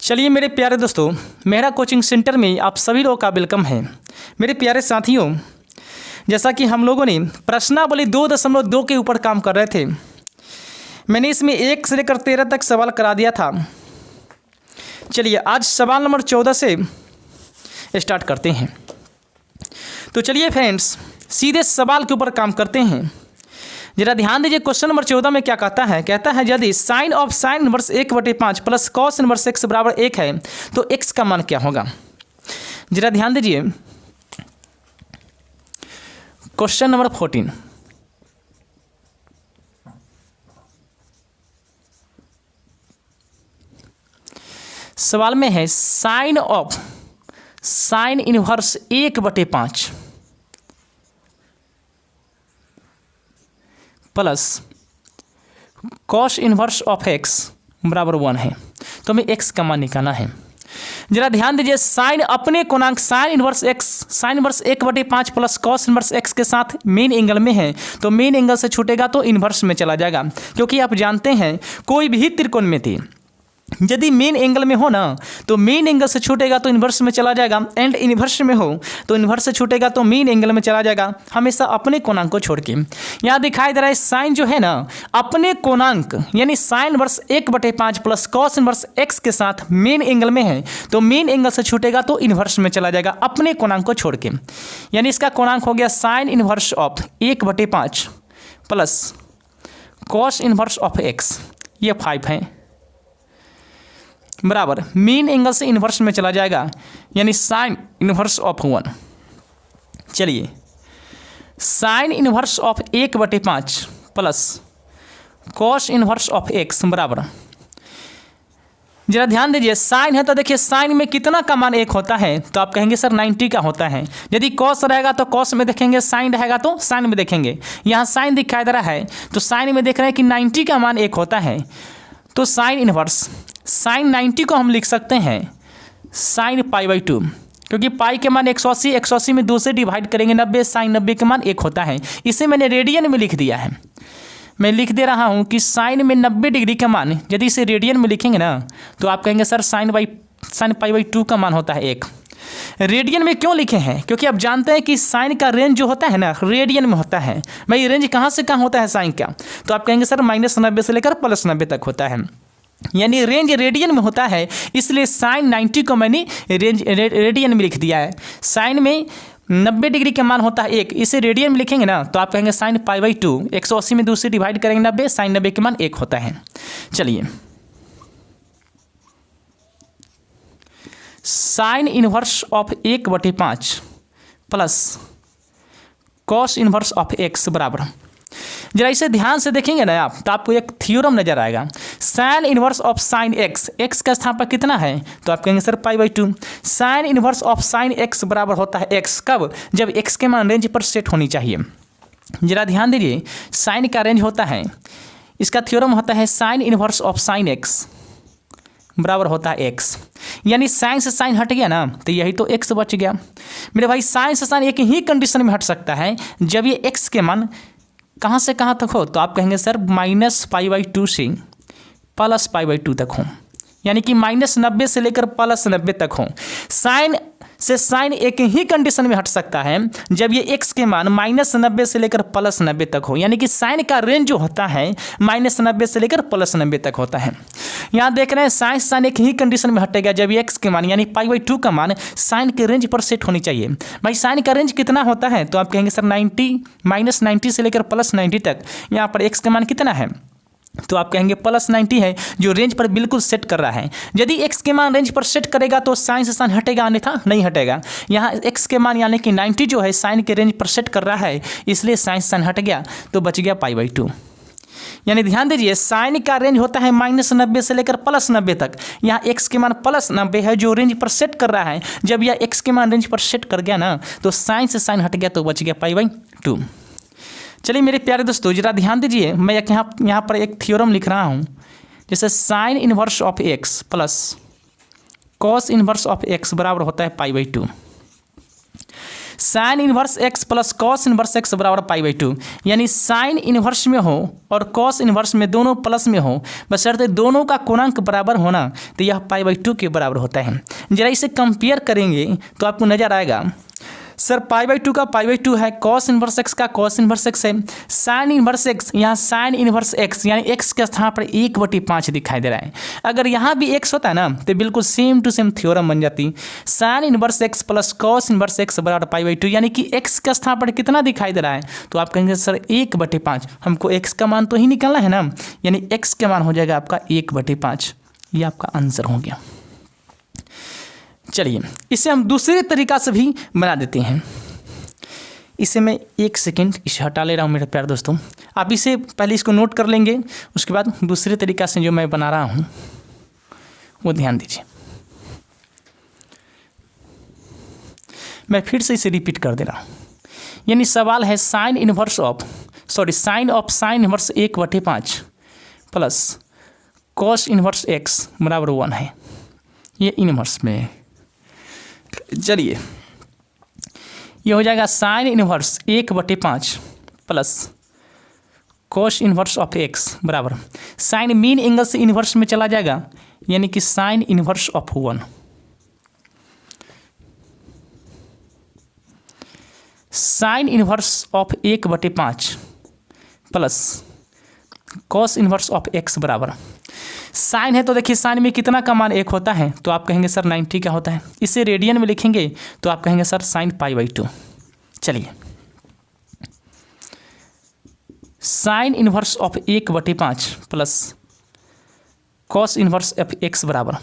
चलिए मेरे प्यारे दोस्तों, मेरा कोचिंग सेंटर में आप सभी लोगों का वेलकम है। मेरे प्यारे साथियों, जैसा कि हम लोगों ने प्रश्नावली 2.2 के ऊपर काम कर रहे थे, मैंने इसमें 1 से लेकर 13 तक सवाल करा दिया था। चलिए आज सवाल नंबर 14 से स्टार्ट करते हैं। तो चलिए फ्रेंड्स, सीधे सवाल के ऊपर काम करते हैं। जरा ध्यान दीजिए, क्वेश्चन नंबर 14 में क्या कहता है यदि sine of sine inverse 1/5 plus cos inverse x बराबर 1 है तो x का मान क्या होगा। जरा ध्यान दीजिए, क्वेश्चन नंबर 14 सवाल में है sine of sine inverse 1/5 plus cos inverse of x बराबर 1 है, तो हमें x का मान निकालना है। जरा ध्यान दीजिए, साइन अपने कोणांक sign inverse 1/5 plus cos inverse x के साथ मेन एंगल में है, तो मेन एंगल से छूटेगा तो इनवर्स में चला जाएगा, क्योंकि आप जानते हैं कोई भी त्रिकोण में थी यदि मेन एंगल में हो ना तो मेन एंगल से छूटेगा तो इन्वर्स में चला जाएगा, एंड इन्वर्स में हो तो इन्वर्स से छूटेगा तो मेन एंगल में चला जाएगा, हमेशा अपने कोणांक को छोड़ के। यहाँ दिखाई दे रहा है साइन जो है ना अपने कोणांक यानी sign inverse 1/5 plus cos inverse x के साथ मेन एंगल में है, तो मेन एंगल से छूटेगा तो इन्वर्स में चला जाएगा अपने कोणांक को छोड़ के। यानी इसका कोणांक हो गया sign inverse of 1/5 plus cos inverse of x, ये 5 है, बराबर मेन एंगल से इन्वर्स में चला जाएगा, यानी साइन इन्वर्स ऑफ 1। चलिए sign inverse of 1/5 plus cos inverse of x बराबर, जरा ध्यान दीजिए साइन है तो देखिए साइन में कितना का मान 1 होता है, तो आप कहेंगे सर 90 का होता है। यदि कॉस रहेगा तो कॉस में देखेंगे, साइन रहेगा तो साइन में देखेंगे। यहाँ साइन दिखाई दे रहा है तो साइन में देख रहे हैं कि 90 का मान 1 होता है, तो साइन इनवर्स साइन 90 को हम लिख सकते हैं साइन π/2, क्योंकि पाई के मान 180 में 2 से डिवाइड करेंगे 90, साइन 90 के मान 1 होता है। इसे मैंने रेडियन में लिख दिया है। मैं लिख दे रहा हूं कि साइन में 90 डिग्री का मान यदि इसे रेडियन में लिखेंगे ना तो आप कहेंगे सर साइन π/2 का मान होता है 1। रेडियन में क्यों लिखे हैं, क्योंकि आप जानते हैं कि साइन का रेंज जो होता है ना रेडियन में होता है। भाई रेंज कहाँ से कहाँ होता है साइन का, तो आप कहेंगे सर -90 से लेकर +90 तक होता है, यानी रेंज रेडियन में होता है, इसलिए साइन 90 को मैंने रेडियन में लिख दिया है। साइन में 90 डिग्री का मान होता है 1, इसे रेडियन में लिखेंगे ना तो आप कहेंगे साइन π/2, 180 में 2 से डिवाइड करेंगे 90, साइन 90 के मान 1 होता है। चलिए sign inverse of 1/5 plus cos inverse of x बराबर, जरा इसे ध्यान से देखेंगे ना आप तो आपको एक थ्योरम नजर आएगा। Sine inverse of sine x का स्थानापक कितना है, तो आप कहेंगे sir π/2। Sine inverse of sine x बराबर होता है x, कब, जब x के मान रेंज पर सेट होनी चाहिए। जरा ध्यान दीजिए, साइन का रेंज होता है, इसका थ्योरम होता है sign inverse of sine x बराबर होता है x, यानी साइन से साइन हट गया ना तो यही तो x बच गया। मेरे भाई साइन से साइन एक ही कंडीशन में हट सकता है, जब ये x के मान कहाँ से कहाँ तक हो, तो आप कहेंगे सर -π/2 से +π/2 तक हो, यानी कि -90 से लेकर +90 तक हो। साइन से साइन एक ही कंडीशन में हट सकता है, जब ये x के मान -90 से लेकर +90 तक हो, यानी कि साइन का रेंज जो होता है -90 से लेकर +90 तक होता है। यहाँ देख रहे हैं साइन साइन एक ही कंडीशन में हटेगा, जब ये x के मान यानी π/2 का मान साइन के रेंज पर सेट होनी चाहिए। भाई साइन का रेंज कितना होता है, तो आप कहेंगे सर 90 से लेकर +90 तक। यहाँ पर x का मान कितना है, तो आप कहेंगे +90 है, जो रेंज पर बिल्कुल सेट कर रहा है। यदि x के मान रेंज पर सेट करेगा तो साइन से साइन हटेगा, अन्यथा नहीं हटेगा। यहाँ x के मान यानी कि 90 जो है साइन के रेंज पर सेट कर रहा है, इसलिए साइन से साइन हट गया तो बच गया π/2। यानी ध्यान दीजिए, साइन का रेंज होता है -90 से लेकर +90 तक। यहाँ x के मान +90 है, जो रेंज पर सेट कर रहा है। जब यह x के मान रेंज पर सेट कर गया ना तो साइन से साइन हट गया तो बच गया π/2। चलिए मेरे प्यारे दोस्तों, जरा ध्यान दीजिए, मैं यहाँ पर एक थ्योरम लिख रहा हूँ, जैसे sine inverse of x plus cos inverse of x बराबर होता है π/2। Sine inverse x plus cos inverse x बराबर पाई बाई टू, यानी साइन इन्वर्स में हो और कॉस इन्वर्स में दोनों प्लस में हो, बशर्ते दोनों का कोणांक बराबर होना, तो यह पाई बाई टू के बराबर होता है। जरा इसे कंपेयर करेंगे तो आपको नजर आएगा सर पाई बाई टू का पाई बाई टू है, कॉस इन्वर्स एक्स का कॉस इन्वर्स एक्स है, साइन इन्वर्स एक्स, यहाँ साइन इन्वर्स एक्स यानी एक्स के स्थान पर 1/5 दिखाई दे रहा है। अगर यहाँ भी एक्स होता है ना तो बिल्कुल सेम टू सेम थ्योरम बन जाती। Sign inverse x plus cos inverse x बराबर पाई बाई टू, यानी कि एक्स के स्थान पर कितना दिखाई दे रहा है, तो आप कहेंगे सर 1/5, हमको एक्स का मान तो ही निकालना है ना, यानी एक्स का मान हो जाएगा आपका 1/5। ये आपका आंसर हो गया। चलिए इसे हम दूसरे तरीका से भी बना देते हैं। इसे मैं 1 सेकेंड इसे हटा ले रहा हूँ मेरे प्यारे दोस्तों, आप इसे पहले इसको नोट कर लेंगे, उसके बाद दूसरे तरीका से जो मैं बना रहा हूँ वो ध्यान दीजिए। मैं फिर से इसे रिपीट कर दे रहा हूँ, यानी सवाल है sign inverse of sine inverse 1/5 plus cos inverse x बराबर 1 है, ये इन्वर्स में है। चलिए ये हो जाएगा sign inverse 1/5 plus cos inverse of x बराबर साइन मीन एंगल से इन्वर्स में चला जाएगा, यानी कि sign inverse of 1। Sign inverse of 1/5 plus cos inverse of x बराबर साइन है तो देखिए साइन में कितना का मान 1 होता है, तो आप कहेंगे सर 90 का होता है। इसे रेडियन में लिखेंगे तो आप कहेंगे सर साइन पाई बाई 2। चलिए sign inverse of 1/5 plus cos inverse of x बराबर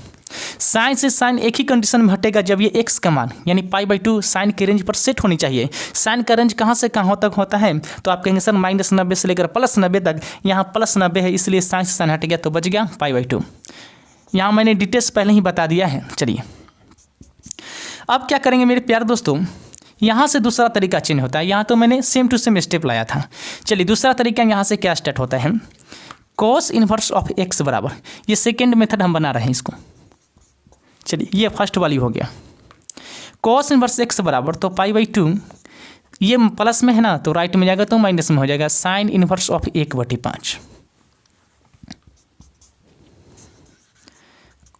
साइन से साइन एक ही कंडीशन में हटेगा जब ये एक्स का मान यानी पाई बाई 2 साइन के रेंज पर सेट होनी चाहिए। साइन का रेंज कहाँ से कहाँ तक होता है, तो आप कहेंगे सर -90 से लेकर +90 तक, यहाँ +90 है इसलिए साइन से साइन हट गया तो बच गया पाई बाई 2। यहाँ मैंने डिटेल्स पहले ही बता दिया है। चलिए अब क्या करेंगे मेरे प्यारे दोस्तों, यहाँ से दूसरा तरीका चेंज होता है। यहाँ तो मैंने सेम टू सेम स्टेप लाया था। चलिए दूसरा तरीका यहाँ से क्या स्टार्ट होता है, कॉस इन्वर्स ऑफ एक्स बराबर, ये सेकेंड मेथड हम बना रहे हैं इसको। चलिए ये फर्स्ट वाली हो गया, कॉस इन्वर्स एक्स बराबर तो पाई बाई 2, ये प्लस में है ना तो राइट में जाएगा तो माइनस में हो जाएगा sign inverse of 1/5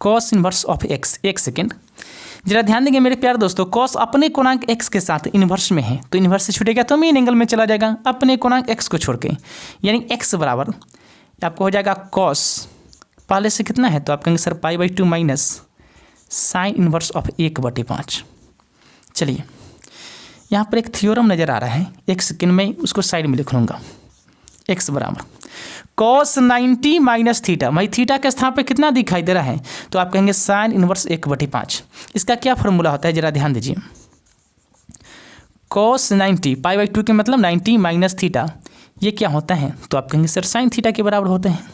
cos inverse of x. एक सेकेंड जरा ध्यान देंगे मेरे प्यारे दोस्तों, कॉस अपने कोणांक एक्स के साथ इन्वर्स में है तो इन्वर्स से छूटेगा तो मीन एंगल में चला जाएगा अपने कोणांक एक्स को छोड़ के, यानी एक्स बराबर आपको हो जाएगा कॉस पहले से कितना है तो आप कहेंगे sir pi by 2 minus sign inverse of 1/5। चलिए यहाँ पर एक थ्योरम नज़र आ रहा है, एक सेकेंड में उसको साइड में लिख लूँगा। एक्स बराबर कॉस 90 माइनस थीटा, भाई थीटा के स्थान पर कितना दिखाई दे रहा है तो आप कहेंगे साइन इन्वर्स 1/5। इसका क्या फॉर्मूला होता है जरा ध्यान दीजिए, कॉस 90 पाई बाई 2 के मतलब 90 माइनस थीटा, ये क्या होता है तो आप कहेंगे सर साइन थीटा के बराबर होते हैं।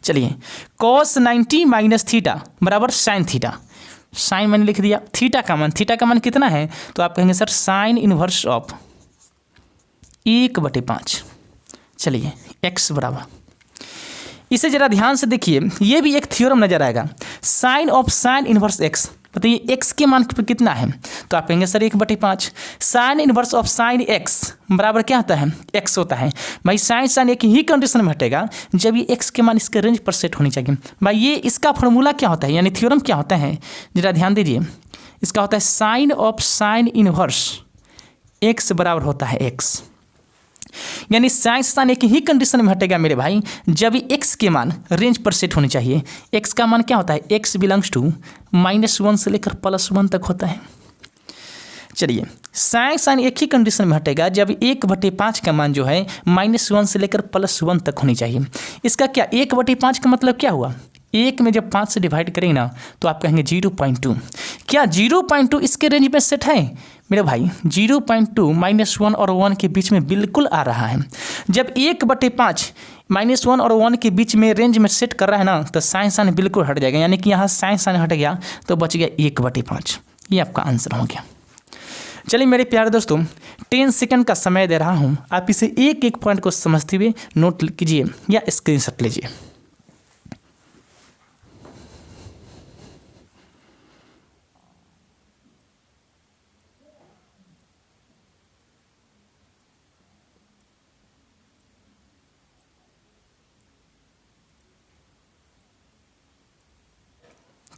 चलिए कॉस 90 माइनस थीटा बराबर साइन थीटा, साइन मैंने लिख दिया, थीटा का मान कितना है तो आप कहेंगे सर साइन इन्वर्स ऑफ 1/5। चलिए एक्स बराबर, इसे जरा ध्यान से देखिए, ये भी एक थ्योरम नजर आएगा, sine of sine inverse x, बताइए एक्स के मान पर कितना है तो आप कहेंगे sir 1/5। Sine inverse of sine x बराबर क्या होता है, एक्स होता है। भाई साइन एक ही कंडीशन में हटेगा जब ये एक्स के मान इसके रेंज पर सेट होनी चाहिए। भाई ये इसका फॉर्मूला क्या होता है, यानी थ्योरम क्या होता है जरा ध्यान दीजिए, इसका होता है sine of sine inverse x बराबर होता है एक्स, यानी साइन एक ही कंडीशन में हटेगा मेरे भाई जब एक्स के मान रेंज पर सेट होनी चाहिए। एक्स का मान क्या होता है, एक्स बिलोंग्स टू -1 से लेकर +1 तक होता है। चलिए साइन एक ही कंडीशन में हटेगा जब 1/5 का मान जो है -1 से लेकर +1 तक होनी चाहिए। इसका क्या 1/5 का मतलब क्या हुआ, 1 में जब 5 से डिवाइड करेंगे ना तो आप कहेंगे 0.2। क्या 0.2 इसके रेंज में सेट है मेरे भाई, 0.2 -1 और 1 के बीच में बिल्कुल आ रहा है। जब 1/5 -1 और 1 के बीच में रेंज में सेट कर रहा है ना तो साइन बिल्कुल हट जाएगा, यानी कि यहाँ साइन हट गया तो बच गया 1/5। ये आपका आंसर हो गया। चलिए मेरे प्यारे दोस्तों 10 सेकंड का समय दे रहा हूँ, आप इसे एक एक पॉइंट को समझते हुए नोट कीजिए या स्क्रीनशॉट लीजिए।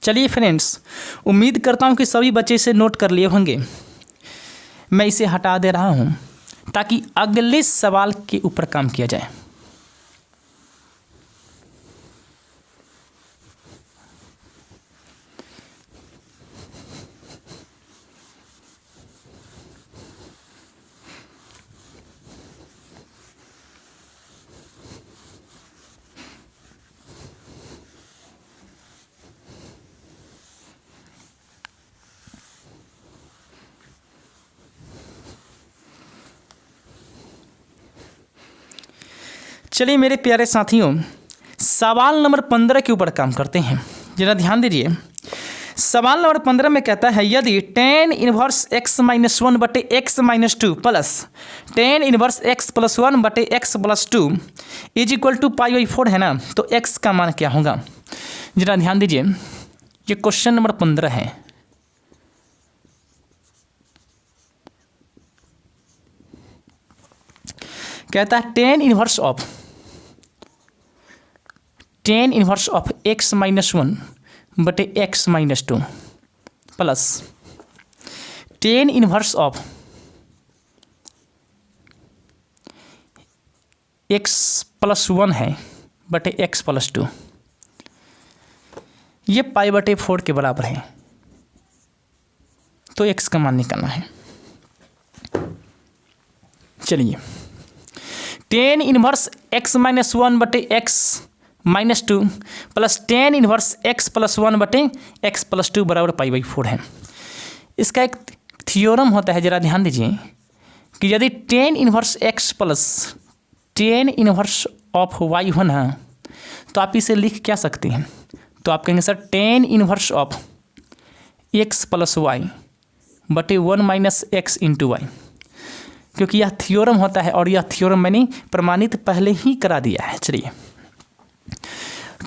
चलिए फ्रेंड्स, उम्मीद करता हूँ कि सभी बच्चे इसे नोट कर लिए होंगे। मैं इसे हटा दे रहा हूँ ताकि अगले सवाल के ऊपर काम किया जाए। चलिए मेरे प्यारे साथियों, सवाल नंबर 15 के ऊपर काम करते हैं। जरा ध्यान दीजिए। सवाल नंबर 15 में कहता है यदि tan इनवर्स x माइनस 1 बटे x minus 2 plus tan inverse x plus 1 बटे x plus 2 is equal to π/4 है ना, तो x का मान क्या होगा। जरा ध्यान दीजिए, ये क्वेश्चन नंबर 15 है। कहता है tan inverse of x minus 1 बटे x minus 2 plus tan inverse of x plus 1 है बटे एक्स प्लस 2, ये π/4 के बराबर है, तो x का मान निकालना है। चलिए, tan इनवर्स x माइनस 1 बटे x minus 2 plus tan inverse x plus 1 बटे एक्स प्लस 2 बराबर π/4 है। इसका एक थियोरम होता है, जरा ध्यान दीजिए कि यदि tan inverse x plus tan inverse of y हो ना, तो आप इसे लिख क्या सकते हैं। तो आप कहेंगे sir tan inverse of x plus y बटे 1 माइनस एक्स इंटू वाई, क्योंकि यह थियोरम होता है और यह थियोरम मैंने प्रमाणित पहले ही करा दिया है। चलिए,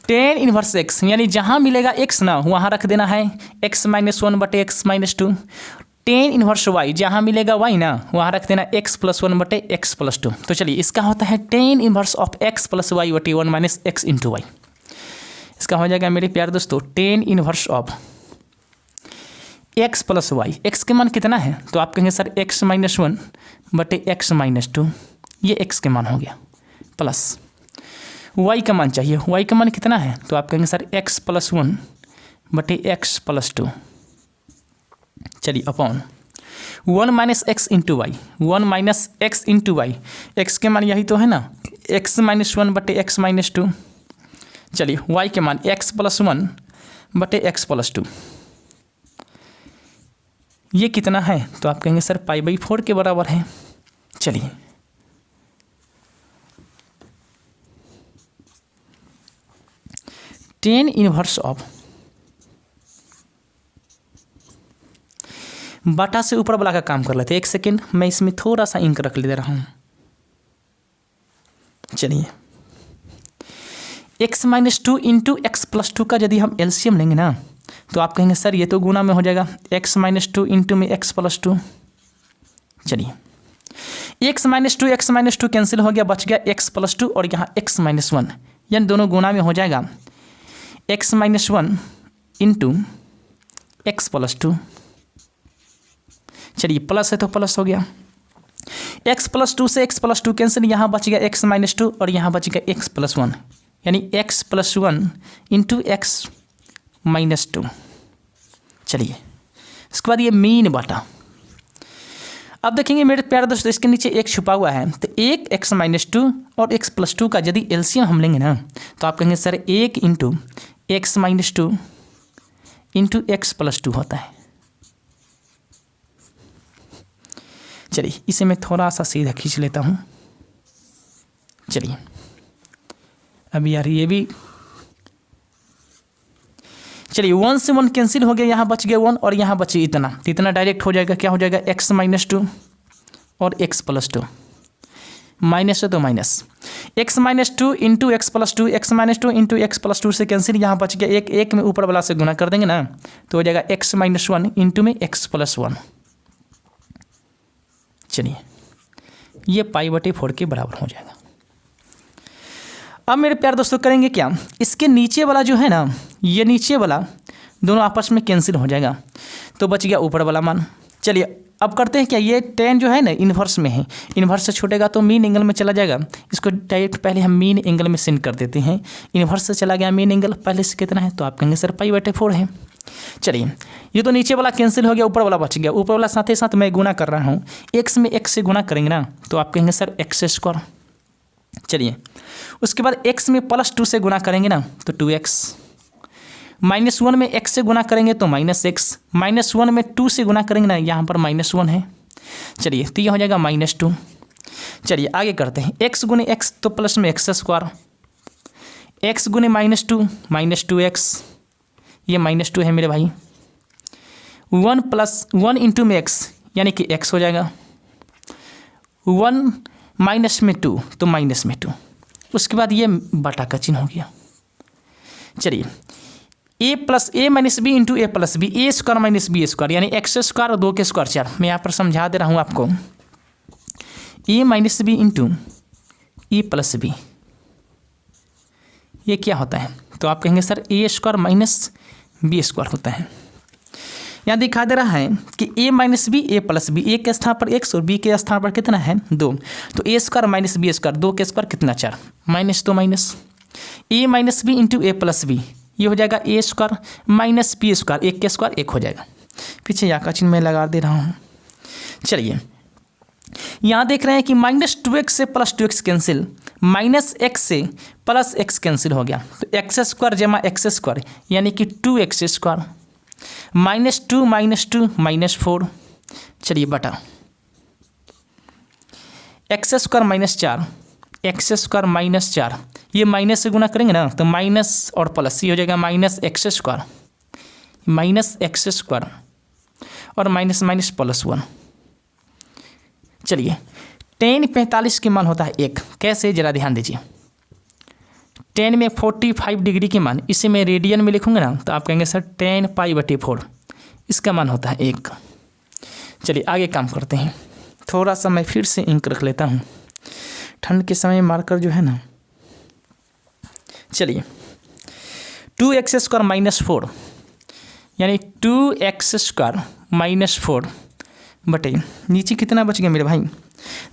tan इनवर्स x यानी जहाँ मिलेगा x ना वहाँ रख देना है x माइनस 1 बटे x minus 2। tan inverse y जहाँ मिलेगा y ना वहाँ रख देना x प्लस 1 बटे एक्स प्लस 2। तो चलिए, इसका होता है tan inverse of x plus y बटे 1 माइनस एक्स इंटू वाई। इसका हो जाएगा मेरे प्यारे दोस्तों tan inverse of x plus y. X के मान कितना है, तो आप कहेंगे सर x माइनस 1 बटे एक्स माइनस 2, ये x के मान हो गया, प्लस y का मान चाहिए। y का मान कितना है, तो आप कहेंगे सर x प्लस 1 बटे एक्स प्लस 2। चलिए, upon 1 minus x into y, 1 minus x into y, x के मान यही तो है ना, x माइनस 1 बटे एक्स माइनस 2। चलिए, y के मान x प्लस 1 बटे एक्स प्लस 2, ये कितना है, तो आप कहेंगे सर π/4 के बराबर है। चलिए, tan इनवर्स ऑफ बटा से ऊपर वाला का काम कर लेते हैं। एक सेकेंड, मैं इसमें थोड़ा सा इंक रख ले रहा हूँ। चलिए, x minus 2 into x plus 2 का यदि हम एलसीएम लेंगे ना, तो आप कहेंगे सर ये तो गुना में हो जाएगा, x माइनस 2 इंटू में एक्स प्लस 2। चलिए, x माइनस 2 कैंसिल हो गया, बच गया x प्लस 2 और यहाँ x माइनस 1, यानी दोनों गुना में हो जाएगा x minus 1 into x plus 2। चलिए, प्लस है तो प्लस हो गया, x प्लस 2 से x प्लस 2 कैंसिल, यहाँ बच गया x माइनस 2 और यहाँ बच गया x प्लस 1, यानी x plus 1 into x minus 2। चलिए, इसके बाद ये मीन बाटा। अब देखेंगे मेरे प्यारे दोस्तों, इसके नीचे एक छुपा हुआ है, तो एक x माइनस 2 और x प्लस 2 का यदि एलसीएम हम लेंगे ना, तो आप कहेंगे sir 1 into x minus 2 into x plus 2 होता है। चलिए, इसे मैं थोड़ा सा सीधा खींच लेता हूँ। चलिए, अब यार ये भी, चलिए 1 से 1 कैंसिल हो गया, यहाँ बच गया 1 और यहाँ बचे इतना, तो इतना डायरेक्ट हो जाएगा, क्या हो जाएगा x माइनस 2 और x प्लस 2, माइनस है तो minus x minus 2 into x plus 2, x minus 2 into x plus 2 से कैंसिल, यहाँ बच गया एक में ऊपर वाला से गुना कर देंगे ना, तो हो जाएगा x माइनस 1 इंटू में x प्लस 1। चलिए, ये π/4 के बराबर हो जाएगा। अब मेरे प्यारे दोस्तों करेंगे क्या, इसके नीचे वाला जो है ना, ये नीचे वाला दोनों आपस में कैंसिल हो जाएगा, तो बच गया ऊपर वाला मान। चलिए अब करते हैं क्या, ये tan जो है ना इन्वर्स में है, इन्वर्स से छूटेगा तो मीन एंगल में चला जाएगा। इसको डायरेक्ट पहले हम मीन एंगल में सेंड कर देते हैं। इन्वर्स से चला गया मीन एंगल, पहले से कितना है तो आप कहेंगे सर π/4 है। चलिए ये तो नीचे वाला कैंसिल हो गया, ऊपर वाला बच गया। ऊपर वाला साथ ही साथ मैं गुना कर रहा हूँ, x में x से गुना करेंगे ना तो आप कहेंगे सर x²। चलिए उसके बाद x में +2 से गुना करेंगे ना तो 2x, -1 में x से गुना करेंगे तो -x, -1 में 2 से गुना करेंगे ना, यहाँ पर -1 है। चलिए तो ये हो जाएगा -2। चलिए आगे करते हैं, x गुने x तो प्लस में x², x गुने -2 -2x, ये -2 है मेरे भाई। 1 + 1 इंटू में x यानी कि x हो जाएगा, 1 माइनस में 2 तो -2, उसके बाद ये बटा का चिन्ह हो गया। चलिए a + a - b into a + b, a² - b² यानी x² 2 के स्क्वायर 4। मैं यहाँ पर समझा दे रहा हूँ आपको, a - b into a + b ये क्या होता है तो आप कहेंगे सर a² - b² होता है। यहाँ दिखा दे रहा है कि a - b a + b, a के स्थान पर x और b के स्थान पर कितना है 2, तो a² - b², 2 के स्क्वायर कितना 4, माइनस तो minus, a - b into a + b ये हो जाएगा a² - b², 1 के स्क्वायर 1 हो जाएगा। पीछे या का चिन्ह मैं लगा दे रहा हूँ। चलिए यहाँ देख रहे हैं कि -2x से +2x कैंसिल, -x से +x कैंसिल हो गया, तो x² जमा x² यानी कि 2x², -2 - 4। चलिए बटा x² -4, x² -4, ये माइनस से गुना करेंगे ना तो माइनस और प्लस, ये हो जाएगा -x² और माइनस +1। चलिए tan 45 के मान होता है 1, कैसे जरा ध्यान दीजिए। tan में 45 डिग्री के मान, इसे मैं रेडियन में लिखूंगा ना तो आप कहेंगे सर tan π/4, इसका मान होता है 1। चलिए आगे काम करते हैं, थोड़ा सा मैं फिर से इंक रख लेता हूँ, ठंड के समय मार्कर जो है ना। चलिए 2x² - 4 यानी 2x² - 4 बटे नीचे कितना बच गया मेरे भाई,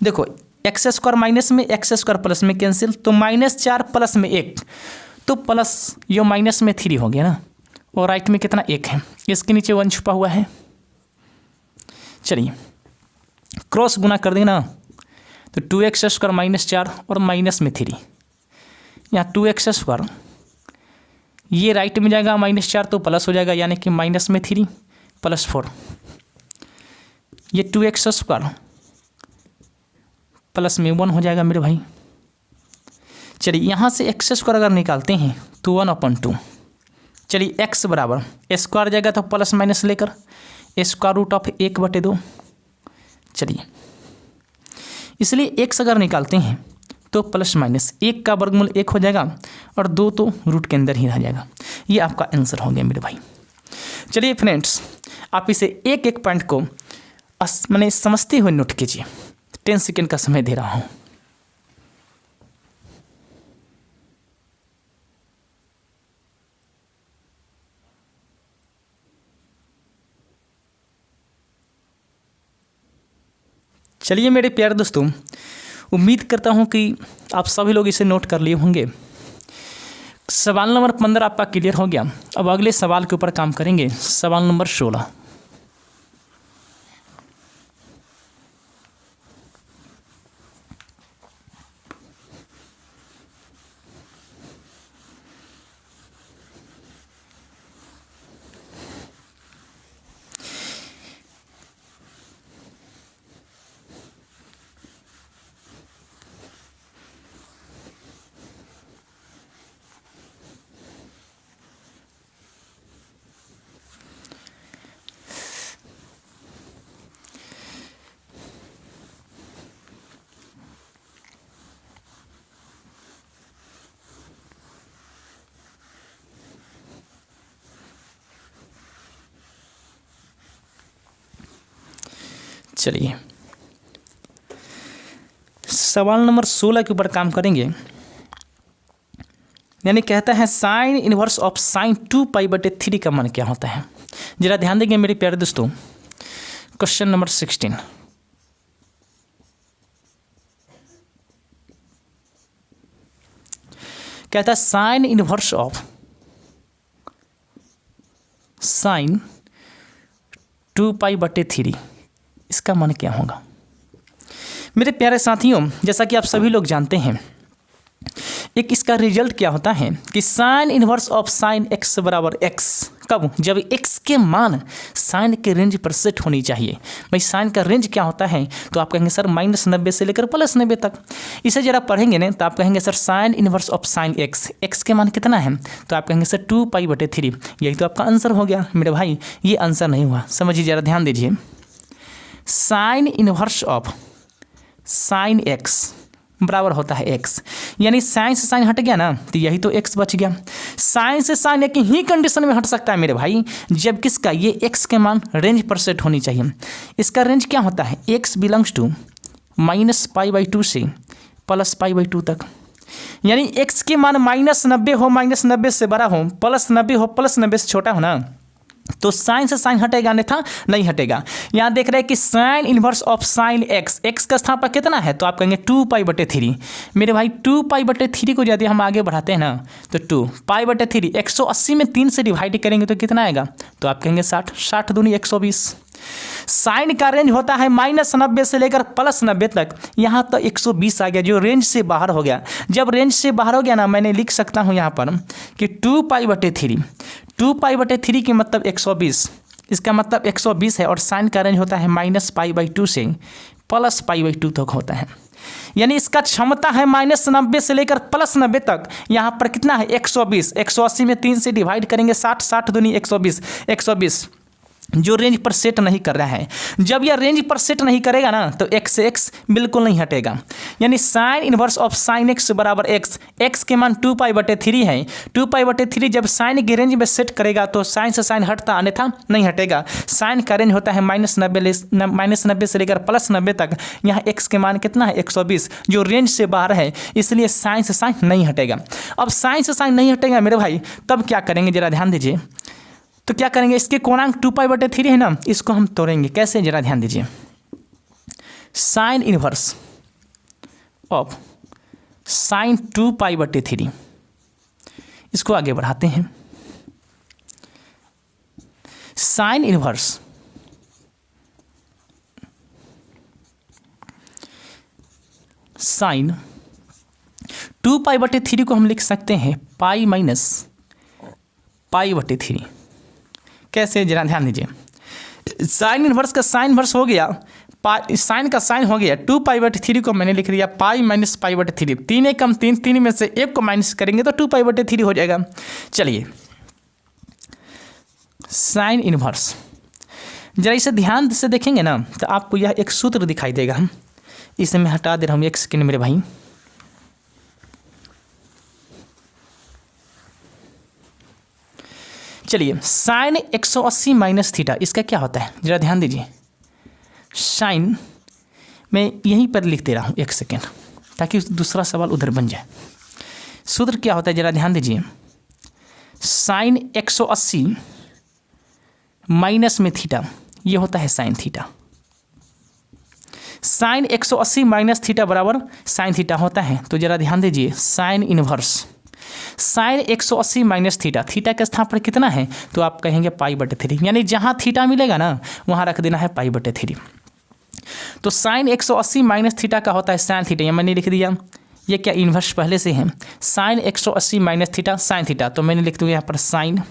देखो x² माइनस में x² प्लस में कैंसिल, तो -4 प्लस में 1 तो प्लस यो माइनस में 3 हो गया ना, और राइट में कितना 1 है, इसके नीचे 1 छुपा हुआ है। चलिए क्रॉस गुना कर देंगे ना तो 2x² - 4 और माइनस में 3, यहाँ 2x², ये राइट में जाएगा -4 तो प्लस हो जाएगा यानी कि -3 + 4, ये 2x² प्लस में 1 हो जाएगा मेरे भाई। चलिए यहाँ से x² अगर निकालते हैं तो 1/2। चलिए x बराबर स्क्वायर जाएगा तो प्लस माइनस लेकर √1/2। चलिए इसलिए x अगर निकालते हैं तो प्लस माइनस 1 का वर्गमूल 1 हो जाएगा और 2 तो रूट के अंदर ही रह जाएगा। ये आपका आंसर हो गया मेरे भाई। चलिए फ्रेंड्स आप इसे एक एक पॉइंट को मैंने समझते हुए नोट कीजिए, 10 सेकेंड का समय दे रहा हूँ। चलिए मेरे प्यारे दोस्तों, उम्मीद करता हूँ कि आप सभी लोग इसे नोट कर लिए होंगे। सवाल नंबर 15 आपका क्लियर हो गया। अब अगले सवाल के ऊपर काम करेंगे, सवाल नंबर 16। चलिए सवाल नंबर 16 के ऊपर काम करेंगे। यानी कहता है साइन इनवर्स ऑफ साइन 2π/3 का मान क्या होता है। जरा ध्यान देंगे मेरे प्यारे दोस्तों, क्वेश्चन नंबर 16 कहता है साइन इनवर्स ऑफ साइन 2π/3 इसका मान क्या होगा। मेरे प्यारे साथियों, जैसा कि आप सभी लोग जानते हैं, एक इसका रिजल्ट क्या होता है कि sign inverse of sine x बराबर x कब, जब x के मान साइन के रेंज पर सेट होनी चाहिए। भाई साइन का रेंज क्या होता है, तो आप कहेंगे सर -90 से लेकर +90 तक। इसे जरा पढ़ेंगे ना तो आप कहेंगे sir sign inverse of sine x के मान कितना है, तो आप कहेंगे सर 2π/3। यही तो आपका आंसर हो गया मेरे भाई, ये आंसर नहीं हुआ। समझिए जरा ध्यान दीजिए, sine inverse of sine x बराबर होता है x, यानी साइन से साइन हट गया ना, तो यही तो x बच गया। साइन से साइन एक ही कंडीशन में हट सकता है मेरे भाई, जब किसका, ये x के मान रेंज पर सेट होनी चाहिए। इसका रेंज क्या होता है, x बिलोंग्स टू -π/2 से +π/2 तक। यानी x के मान -90 हो, -90 से बड़ा हो, +90 हो, +90 से छोटा हो ना, तो साइन से साइन हटेगा, अन्यथा नहीं हटेगा। यहाँ देख रहे हैं कि sign inverse of sine x का स्थान पर कितना है, तो आप कहेंगे 2π/3। मेरे भाई 2π/3 को यदि हम आगे बढ़ाते हैं ना, तो 2π/3 180 में 3 से डिवाइड करेंगे तो कितना आएगा, तो आप कहेंगे 60, 60 दूनी 120। साइन का रेंज होता है -90 से लेकर +90 तक, यहाँ तो 120 आ गया, जो रेंज से बाहर हो गया। जब रेंज से बाहर हो गया ना, मैंने लिख सकता हूँ यहाँ पर कि 2π/3 की मतलब 120, इसका मतलब 120 है, और साइन का रेंज होता है -π/2 से +π/2 तक होता है। यानी इसका क्षमता है -90 से लेकर +90 तक। यहाँ पर कितना है, 120, 180 में 3 से डिवाइड करेंगे 60, 60 दूनी 120, 120 जो रेंज पर सेट नहीं कर रहा है। जब यह रेंज पर सेट नहीं करेगा ना, तो x से x बिल्कुल नहीं हटेगा। यानी sign inverse of sine x बराबर x के मान 2π/3 है। 2π/3 जब साइन के रेंज में सेट करेगा तो साइन से साइन हटता, अन्यथा नहीं हटेगा। साइन का रेंज होता है -90 से लेकर +90 तक। यहाँ x के मान कितना है, 120, जो रेंज से बाहर है, इसलिए साइन से साइन नहीं हटेगा। अब साइन से साइन नहीं हटेगा मेरे भाई, तब क्या करेंगे जरा ध्यान दीजिए। तो क्या करेंगे, इसके कोणांक 2π/3 है ना, इसको हम तोड़ेंगे। कैसे, जरा ध्यान दीजिए। साइन इनवर्स ऑफ साइन 2π/3, इसको आगे बढ़ाते हैं। साइन इनवर्स साइन 2π/3 को हम लिख सकते हैं पाई माइनस π/3। कैसे, जरा ध्यान दीजिए। साइन इनवर्स का साइन इनवर्स हो गया, साइन का साइन हो गया, 2π/3 को मैंने लिख दिया पाई माइनस π/3। 3 एक कम 3, 3 में से 1 को माइनस करेंगे तो 2π/3 हो जाएगा। चलिए, साइन इनवर्स, जरा इसे ध्यान से देखेंगे ना, तो आपको यह एक सूत्र दिखाई देगा। इसे मैं हटा दे रहा हूँ 1 सेकेंड मेरे भाई। चलिए, साइन 180 माइनस थीटा, इसका क्या होता है, जरा ध्यान दीजिए। साइन मैं यहीं पर लिख दे रहा हूँ 1 सेकेंड, ताकि दूसरा सवाल उधर बन जाए। सूत्र क्या होता है, जरा ध्यान दीजिए। साइन 180 माइनस में थीटा, ये होता है sine theta. Sine 180 minus theta बराबर साइन थीटा होता है। तो जरा ध्यान दीजिए, sine inverse sine 180 minus theta, theta के स्थान पर कितना है, तो आप कहेंगे π/3। यानी जहाँ थीटा मिलेगा ना, वहाँ रख देना है π/3। तो साइन 180 माइनस थीटा का होता है साइन थीटा, ये मैंने लिख दिया। ये क्या इन्वर्स पहले से है, sine 180 minus theta sine theta, तो मैंने लिख दूँगा यहाँ पर साइन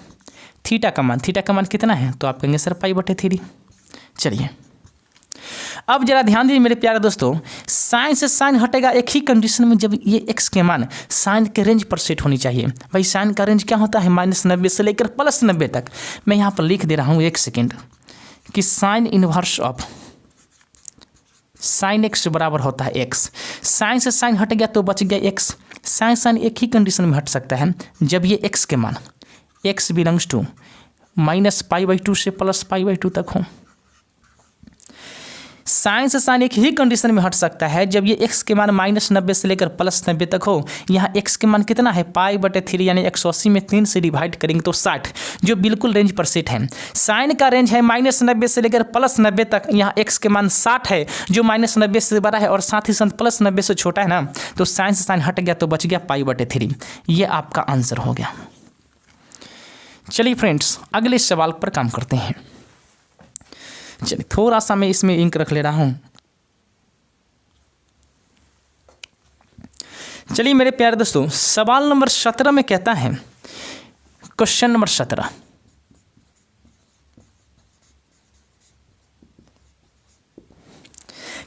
थीटा का मान कितना है, तो आप कहेंगे सर π/3। चलिए, अब जरा ध्यान दीजिए मेरे प्यारे दोस्तों, साइन से साइन हटेगा एक ही कंडीशन में, जब ये x के मान साइन के रेंज पर सेट होनी चाहिए। भाई साइन का रेंज क्या होता है, -90 से लेकर +90 तक। मैं यहाँ पर लिख दे रहा हूँ 1 सेकेंड कि sign inverse of sine x बराबर होता है x। साइन से साइन हट गया तो बच गया x। साइन साइन एक ही कंडीशन में हट सकता है, जब ये x के मान x बिलोंग्स टू -π/2 से +π/2 तक हो। साइन से साइन एक ही कंडीशन में हट सकता है, जब ये x के मान -90 से लेकर +90 तक हो। यहाँ x के मान कितना है π/3 यानी 180 में 3 से डिवाइड करेंगे तो 60, जो बिल्कुल रेंज पर सेट है। साइन का रेंज है -90 से लेकर +90 तक, यहाँ x के मान 60 है जो -90 से बड़ा है और साथ ही साथ +90 से छोटा है ना, तो साइन से साइन हट गया तो बच गया π/3। ये आपका आंसर हो गया। चलिए फ्रेंड्स, अगले सवाल पर काम करते हैं। चलिए थोड़ा सा मैं इसमें इंक रख ले रहा हूं। चलिए मेरे प्यारे दोस्तों, सवाल नंबर 17 में कहता है, क्वेश्चन नंबर 17,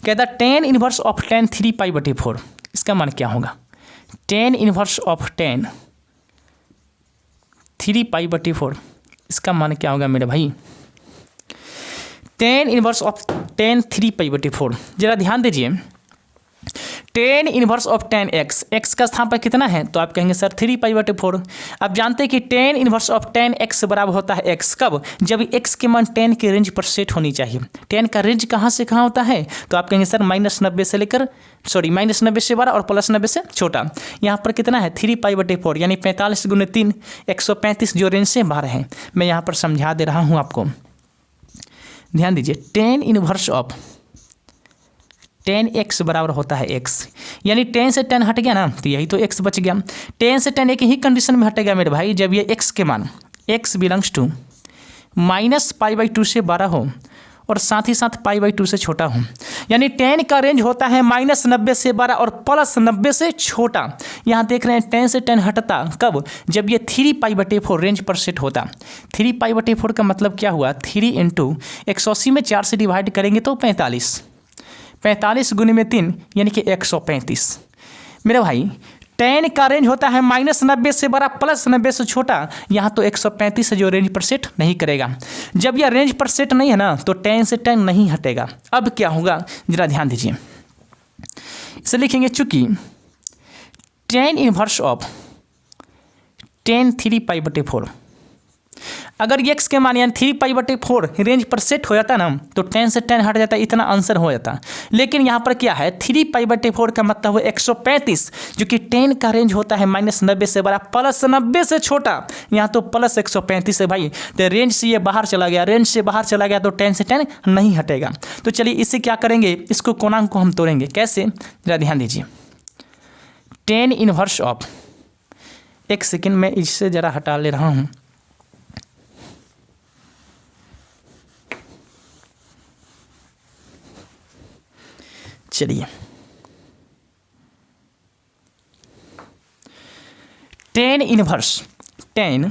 कहता tan इनवर्स ऑफ tan 3π/4। इसका मान क्या होगा? tan इनवर्स ऑफ tan 3π/4, इसका मान क्या होगा मेरे भाई? tan इनवर्स ऑफ tan 3π/4, जरा ध्यान दीजिए। tan inverse of tan x, x का स्थान पर कितना है? तो आप कहेंगे सर 3π/4। अब जानते हैं कि tan inverse of tan x बराबर होता है x, कब? जब x के मान tan के रेंज पर सेट होनी चाहिए। tan का रेंज कहाँ से कहाँ होता है? तो आप कहेंगे सर -90 से लेकर -90 से बड़ा और +90 से छोटा। यहाँ पर कितना है? 3π/4 यानी 45 × 3 135, जो रेंज से बाहर है। मैं यहाँ पर समझा दे रहा हूँ आपको, ध्यान दीजिए। tan inverse of tan x बराबर होता है x, यानी tan से tan हट गया ना, तो यही तो x बच गया। tan से tan एक ही कंडीशन में हटेगा मेरे भाई, जब ये x के मान x बिलोंग्स टू -π/2 से बड़ा हो और साथ ही साथ π/2 से छोटा हो। यानी tan का रेंज होता है -90 से बड़ा और +90 से छोटा। यहाँ देख रहे हैं tan से tan हटता कब? जब ये 3π/4 रेंज पर सेट होता। 3π/4 का मतलब क्या हुआ? 3 × 180 में 4 से डिवाइड करेंगे तो 45 × 3 यानी कि 135। मेरे भाई tan का रेंज होता है -90 से बड़ा +90 से छोटा। यहाँ तो 135 है जो रेंज पर सेट नहीं करेगा। जब यह रेंज पर सेट नहीं है ना, तो tan से tan नहीं हटेगा। अब क्या होगा जरा ध्यान दीजिए। इसे लिखेंगे, चूंकि tan इनवर्स ऑफ tan 3π/4, अगर x के मान यानी 3π/4 रेंज पर सेट हो जाता ना, तो tan से tan हट जाता, इतना आंसर हो जाता। लेकिन यहाँ पर क्या है? 3π/4 का मतलब है 135, जो कि tan का रेंज होता है -90 से बड़ा +90 से छोटा। यहाँ तो +135 है भाई, तो रेंज से ये बाहर चला गया, रेंज से बाहर चला गया तो tan से tan नहीं हटेगा। तो चलिए इससे क्या करेंगे, इसको कोणांक को हम तोड़ेंगे। कैसे? जरा ध्यान दीजिए। tan इनवर्स ऑफ, एक सेकेंड में इससे ज़रा हटा ले रहा हूँ। चलिए, tan इनवर्स tan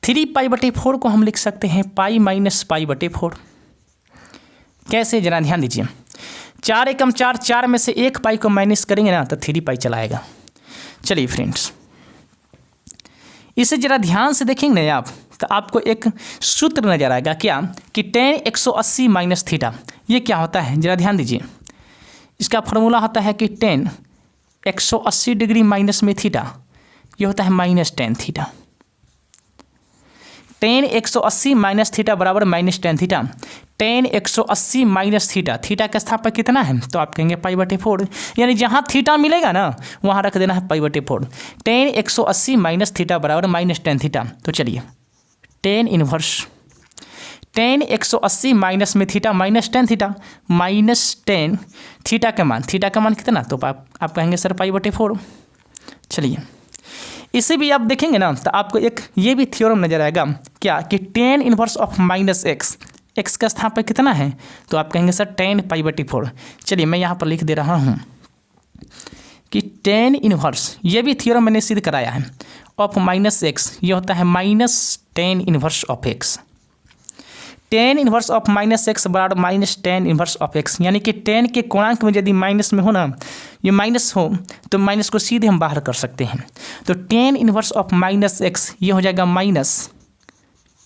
3π/4 को हम लिख सकते हैं π-π/4। कैसे? जरा ध्यान दीजिए। 4 एकम 4, 4 में से 1 पाई को माइनस करेंगे ना, तो 3π चला आएगा। चलिए फ्रेंड्स, इसे जरा ध्यान से देखेंगे ना आप, तो आपको एक सूत्र नजर आएगा। क्या? कि tan 180 - थीटा, ये क्या होता है? जरा ध्यान दीजिए। इसका फॉर्मूला होता है कि tan 180 डिग्री माइनस में थीटा, ये होता है -tan थीटा। tan 180 - थीटा बराबर -tan theta. tan 180 - theta, theta का स्थान पर कितना है? तो आप कहेंगे π/4, यानी जहाँ थीटा मिलेगा ना वहाँ रख देना है π/4। tan 180 - थीटा बराबर -tan थीटा। तो चलिए, tan इनवर्स tan 180 माइनस में theta -tan theta -tan theta का मान कितना? तो आप कहेंगे सर π/4। चलिए, इसे भी आप देखेंगे ना, तो आपको एक ये भी थ्योरम नजर आएगा। क्या? कि tan inverse of -x, x का स्थान पर कितना है? तो आप कहेंगे सर tan π/4। चलिए, मैं यहाँ पर लिख दे रहा हूँ कि tan इनवर्स, ये भी थ्योरम मैंने सिद्ध कराया है, ऑफ -x, ये होता है -tan inverse of x। tan inverse of -x बराबर -tan इनवर्स ऑफ x, यानी कि tan के कोणांक में यदि माइनस में हो ना, ये माइनस हो तो माइनस को सीधे हम बाहर कर सकते हैं। तो tan इनवर्स ऑफ -x ये हो जाएगा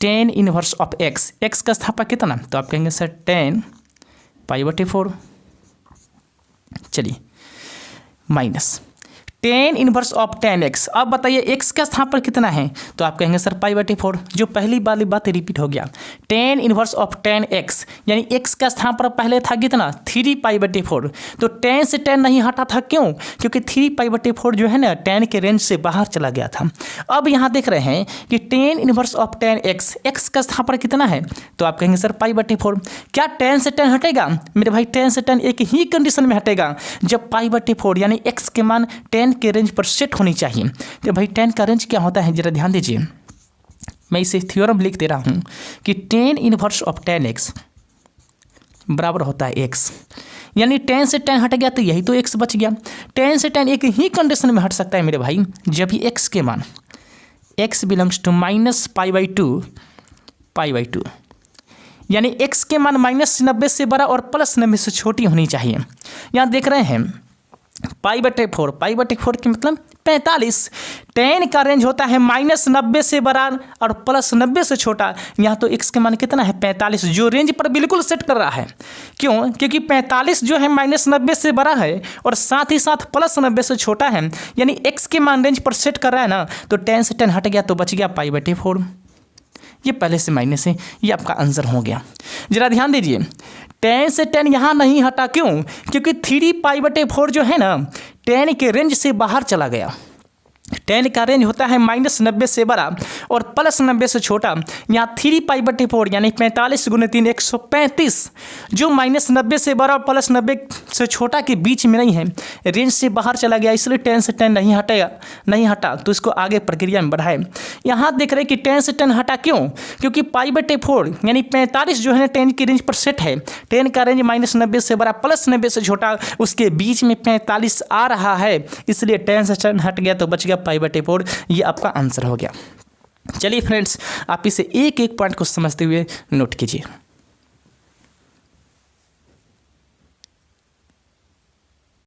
-tan inverse of x। x का स्थान पर कितना? तो आप कहेंगे सर tan π/4। चलिए, टेन इनवर्स ऑफ 10x। अब बताइए x का स्थान पर कितना है, तो आप कहेंगे सर π/4, जो पहली वाली बात रिपीट हो गया। टेन इनवर्स ऑफ 10x यानी x का स्थान पर पहले था कितना 3π/4, तो 10 से 10 नहीं हटा था, क्यों? क्योंकि 3π/4 जो है ना 10 के रेंज से बाहर चला गया था। अब यहाँ देख रहे हैं कि tan inverse of 10x, x का स्थान पर कितना है, तो आप कहेंगे सर π/4। क्या 10 से 10 हटेगा मेरे भाई? 10 से 10 एक ही कंडीशन में हटेगा, जब π/4 यानी x के मान 10 के रेंज पर सेट होनी चाहिए। तो भाई 10 का रेंज क्या होता है, जरा ध्यान दीजिए। मैं इसे थ्योरम लिख दे रहा हूं कि टेन इनवर्स ऑफ 10x बराबर होता है x, यानी 10 से 10 हट गया तो यही तो x बच गया। 10 से 10 एक ही कंडीशन में हट सकता है मेरे भाई, जब ही x के मान x बिलोंग्स टू -π/2 यानी x के मान -90 से बड़ा और +90 से छोटी होनी चाहिए। यहाँ देख रहे हैं π/4 की मतलब 45। 10 का रेंज होता है -90 से बड़ा और +90 से छोटा। यहाँ तो x के मान कितना है 45, जो रेंज पर बिल्कुल सेट कर रहा है। क्यों? क्योंकि 45 जो है -90 से बड़ा है और साथ ही साथ +90 से छोटा है, यानी x के मान रेंज पर सेट कर रहा है ना, तो 10 से 10 हट गया तो बच गया π/4। ये पहले से माइनस है, ये आपका आंसर हो गया। जरा ध्यान दीजिए, 10 से 10 यहाँ नहीं हटा, क्यों? क्योंकि 3π/4 जो है ना 10 के रेंज से बाहर चला गया। 10 का रेंज होता है -90 से बड़ा और +90 से छोटा। यहाँ 3π/4 यानी 45 × 3 135, जो -90 से बड़ा और +90 से छोटा के बीच में नहीं है, रेंज से बाहर चला गया, इसलिए 10 से 10 नहीं हटा, तो इसको आगे प्रक्रिया में बढ़ाए। यहाँ देख रहे हैं कि 10 से 10 हटा, क्यों? क्योंकि π/4 यानी 45 जो है ना 10 की रेंज पर सेट है। 10 का रेंज -90 से बड़ा +90 से छोटा, उसके बीच में 45 आ रहा है, इसलिए 10 से 10 हट गया तो बच गया π/4। ये आपका आंसर हो गया। चलिए फ्रेंड्स, आप इसे एक एक पॉइंट को समझते हुए नोट कीजिए।